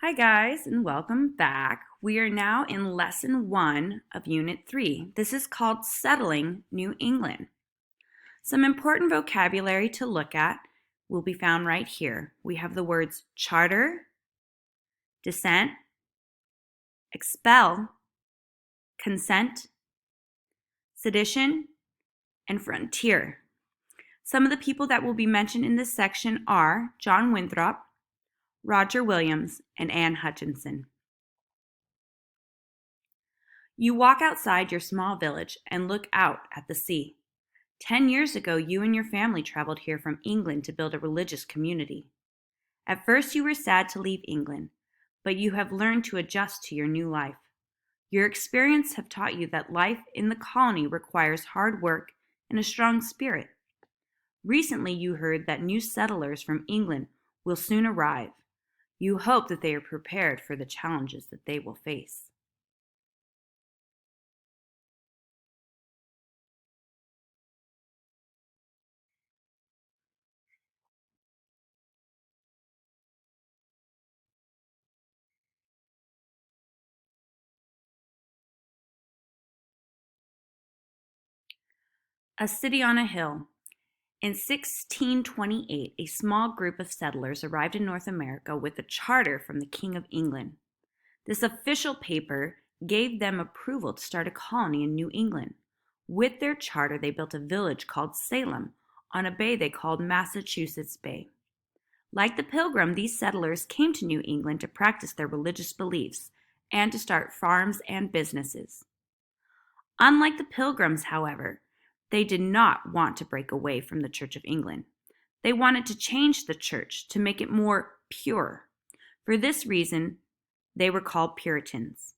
Hi, guys, and welcome back. We are now in lesson 1 of Unit 3. This is called Settling New England. Some important vocabulary to look at will be found right here. We have the words charter, descent, expel, consent, sedition, and frontier. Some of the people that will be mentioned in this section are John Winthrop, Roger Williams, and Anne Hutchinson. You walk outside your small village and look out at the sea. 10 years ago, you and your family traveled here from England to build a religious community. At first, you were sad to leave England, but you have learned to adjust to your new life. Your experience have taught you that life in the colony requires hard work and a strong spirit. Recently, you heard that new settlers from England will soon arrive. You hope that they are prepared for the challenges that they will face. A city on a hill. In 1628, a small group of settlers arrived in North America with a charter from the King of England. This official paper gave them approval to start a colony in New England. With their charter, they built a village called Salem on a bay they called Massachusetts Bay. Like the Pilgrim, these settlers came to New England to practice their religious beliefs and to start farms and businesses. Unlike the Pilgrims, however, they did not want to break away from the Church of England. They wanted to change the church to make it more pure. For this reason, they were called Puritans.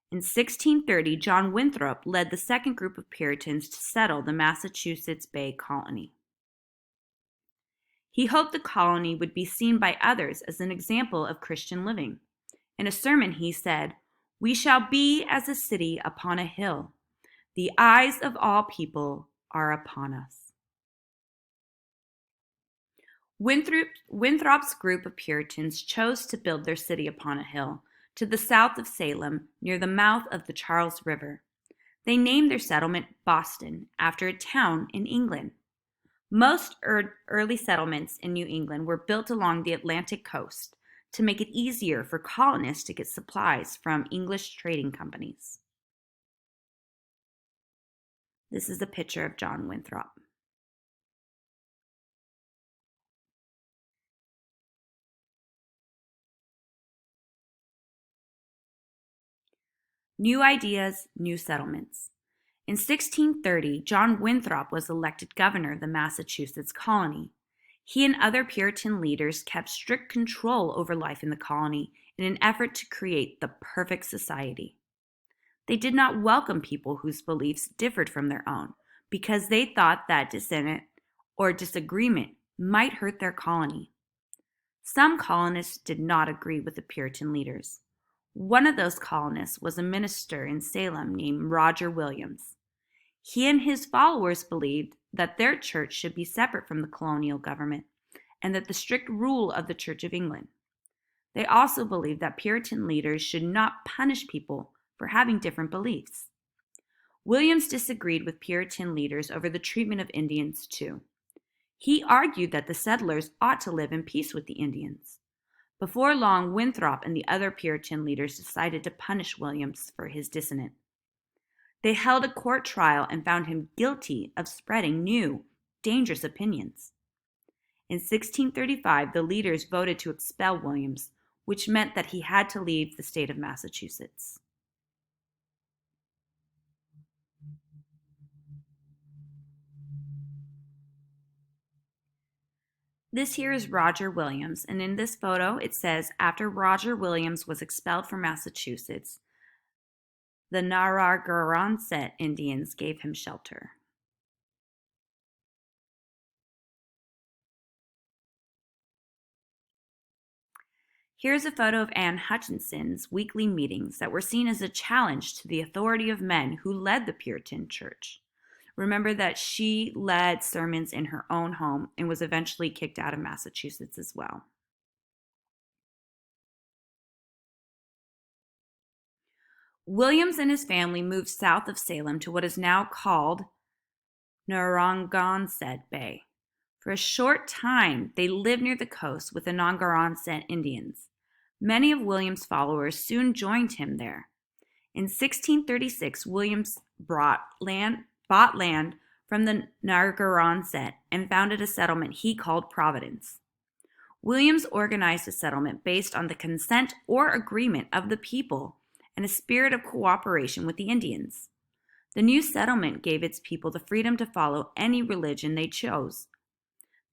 In 1630, John Winthrop led the second group of Puritans to settle the Massachusetts Bay Colony. He hoped the colony would be seen by others as an example of Christian living. In a sermon, he said, "We shall be as a city upon a hill. The eyes of all people are upon us." Winthrop's group of Puritans chose to build their city upon a hill to the south of Salem near the mouth of the Charles River. They named their settlement Boston after a town in England. Most early settlements in New England were built along the Atlantic coast to make it easier for colonists to get supplies from English trading companies. This is a picture of John Winthrop. New ideas, new settlements. In 1630, John Winthrop was elected governor of the Massachusetts colony. He and other Puritan leaders kept strict control over life in the colony in an effort to create the perfect society. They did not welcome people whose beliefs differed from their own because they thought that dissent or disagreement might hurt their colony. Some colonists did not agree with the Puritan leaders. One of those colonists was a minister in Salem named Roger Williams. He and his followers believed that their church should be separate from the colonial government and that the strict rule of the Church of England. They also believed that Puritan leaders should not punish people for having different beliefs. Williams disagreed with Puritan leaders over the treatment of Indians, too. He argued that the settlers ought to live in peace with the Indians. Before long, Winthrop and the other Puritan leaders decided to punish Williams for his dissent. They held a court trial and found him guilty of spreading new, dangerous opinions. In 1635, the leaders voted to expel Williams, which meant that he had to leave the state of Massachusetts. This here is Roger Williams, and in this photo it says, after Roger Williams was expelled from Massachusetts, the Narragansett Indians gave him shelter. Here's a photo of Anne Hutchinson's weekly meetings that were seen as a challenge to the authority of men who led the Puritan church. Remember that she led sermons in her own home and was eventually kicked out of Massachusetts as well. Williams and his family moved south of Salem to what is now called Narragansett Bay. For a short time, they lived near the coast with the Narragansett Indians. Many of Williams' followers soon joined him there. In 1636, Williams bought land from the Narragansett and founded a settlement he called Providence. Williams organized a settlement based on the consent or agreement of the people and a spirit of cooperation with the Indians. The new settlement gave its people the freedom to follow any religion they chose.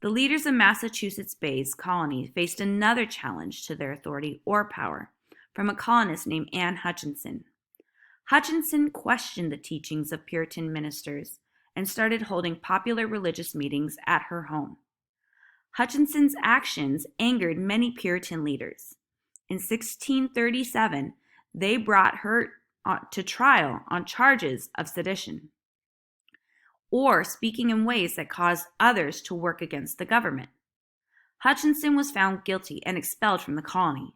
The leaders of Massachusetts Bay's colony faced another challenge to their authority or power from a colonist named Anne Hutchinson. Hutchinson questioned the teachings of Puritan ministers and started holding popular religious meetings at her home. Hutchinson's actions angered many Puritan leaders. In 1637, they brought her to trial on charges of sedition, or speaking in ways that caused others to work against the government. Hutchinson was found guilty and expelled from the colony.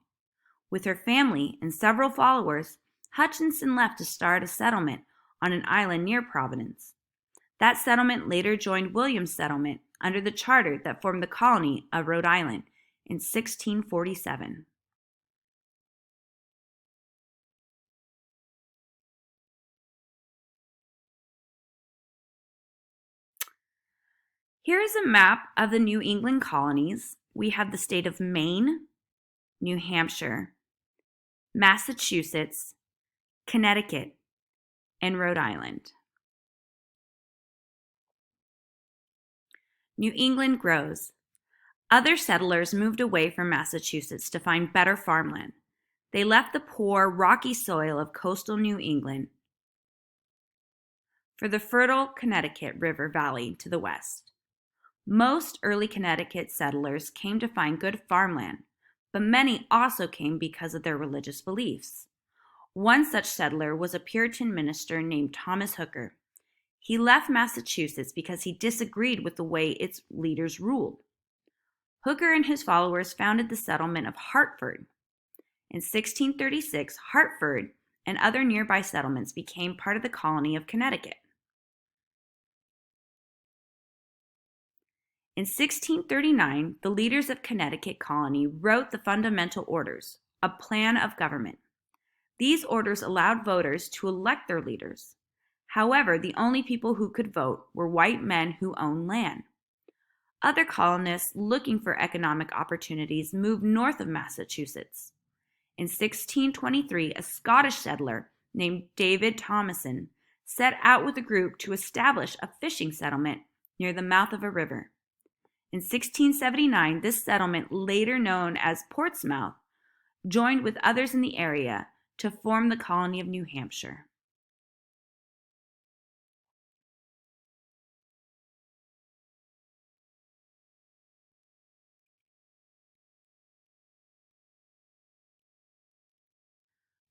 With her family and several followers, Hutchinson left to start a settlement on an island near Providence. That settlement later joined Williams' settlement under the charter that formed the colony of Rhode Island in 1647. Here is a map of the New England colonies. We have the state of Maine, New Hampshire, Massachusetts, Connecticut, and Rhode Island. New England grows. Other settlers moved away from Massachusetts to find better farmland. They left the poor, rocky soil of coastal New England for the fertile Connecticut River Valley to the west. Most early Connecticut settlers came to find good farmland, but many also came because of their religious beliefs. One such settler was a Puritan minister named Thomas Hooker. He left Massachusetts because he disagreed with the way its leaders ruled. Hooker and his followers founded the settlement of Hartford. In 1636, Hartford and other nearby settlements became part of the colony of Connecticut. In 1639, the leaders of Connecticut colony wrote the Fundamental Orders, a plan of government. These orders allowed voters to elect their leaders. However, the only people who could vote were white men who owned land. Other colonists looking for economic opportunities moved north of Massachusetts. In 1623, a Scottish settler named David Thomason set out with a group to establish a fishing settlement near the mouth of a river. In 1679, this settlement, later known as Portsmouth, joined with others in the area to form the colony of New Hampshire.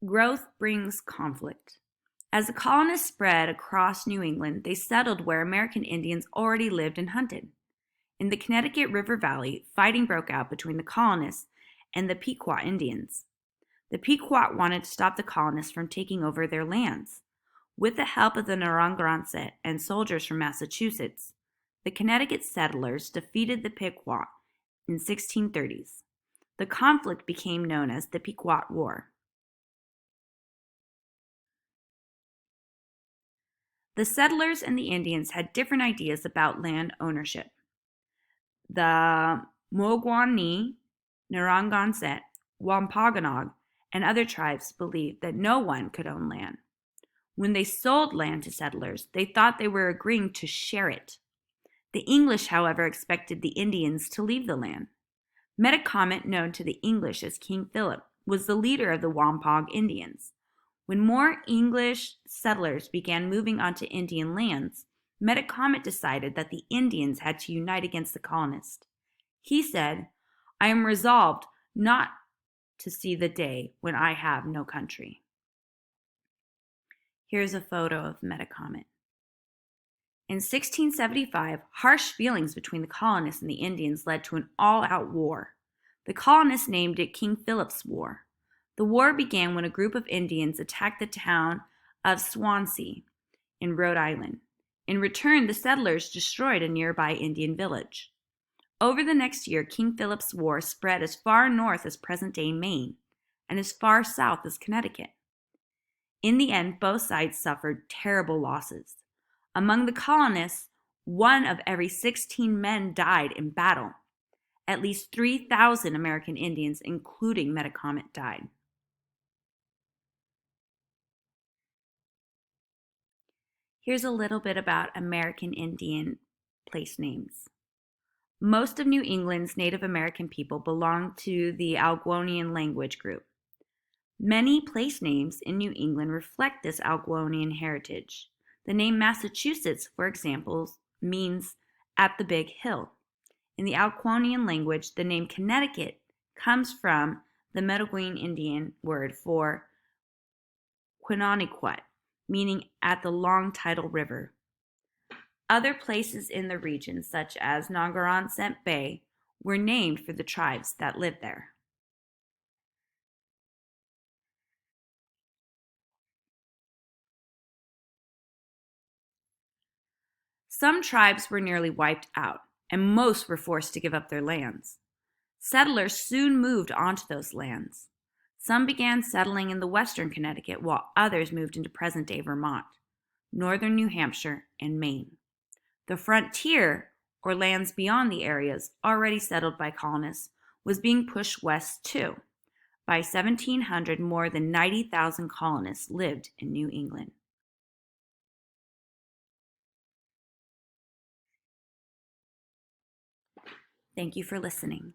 Growth brings conflict. As the colonists spread across New England, they settled where American Indians already lived and hunted. In the Connecticut River Valley, fighting broke out between the colonists and the Pequot Indians. The Pequot wanted to stop the colonists from taking over their lands. With the help of the Narragansett and soldiers from Massachusetts, the Connecticut settlers defeated the Pequot in 1630s. The conflict became known as the Pequot War. The settlers and the Indians had different ideas about land ownership. The Mohawk, Narragansett, Wampanoag, and other tribes believed that no one could own land. When they sold land to settlers, they thought they were agreeing to share it. The English, however, expected the Indians to leave the land. Metacomet, known to the English as King Philip, was the leader of the Wampanoag Indians. When more English settlers began moving onto Indian lands, Metacomet decided that the Indians had to unite against the colonists. He said, "I am resolved not to see the day when I have no country." Here's a photo of Metacomet. In 1675, harsh feelings between the colonists and the Indians led to an all-out war. The colonists named it King Philip's War. The war began when a group of Indians attacked the town of Swansea in Rhode Island. In return, the settlers destroyed a nearby Indian village. Over the next year, King Philip's War spread as far north as present-day Maine and as far south as Connecticut. In the end, both sides suffered terrible losses. Among the colonists, 1 of every 16 men died in battle. At least 3,000 American Indians, including Metacomet, died. Here's a little bit about American Indian place names. Most of New England's Native American people belong to the Algonquian language group. Many place names in New England reflect this Algonquian heritage. The name Massachusetts, for example, means at the big hill. In the Algonquian language, the name Connecticut comes from the Metacomet Indian word for Quinoniquet, meaning at the long tidal river. Other places in the region, such as Narragansett Bay, were named for the tribes that lived there. Some tribes were nearly wiped out, and most were forced to give up their lands. Settlers soon moved onto those lands. Some began settling in the western Connecticut, while others moved into present-day Vermont, northern New Hampshire, and Maine. The frontier, or lands beyond the areas already settled by colonists, was being pushed west too. By 1700, more than 90,000 colonists lived in New England. Thank you for listening.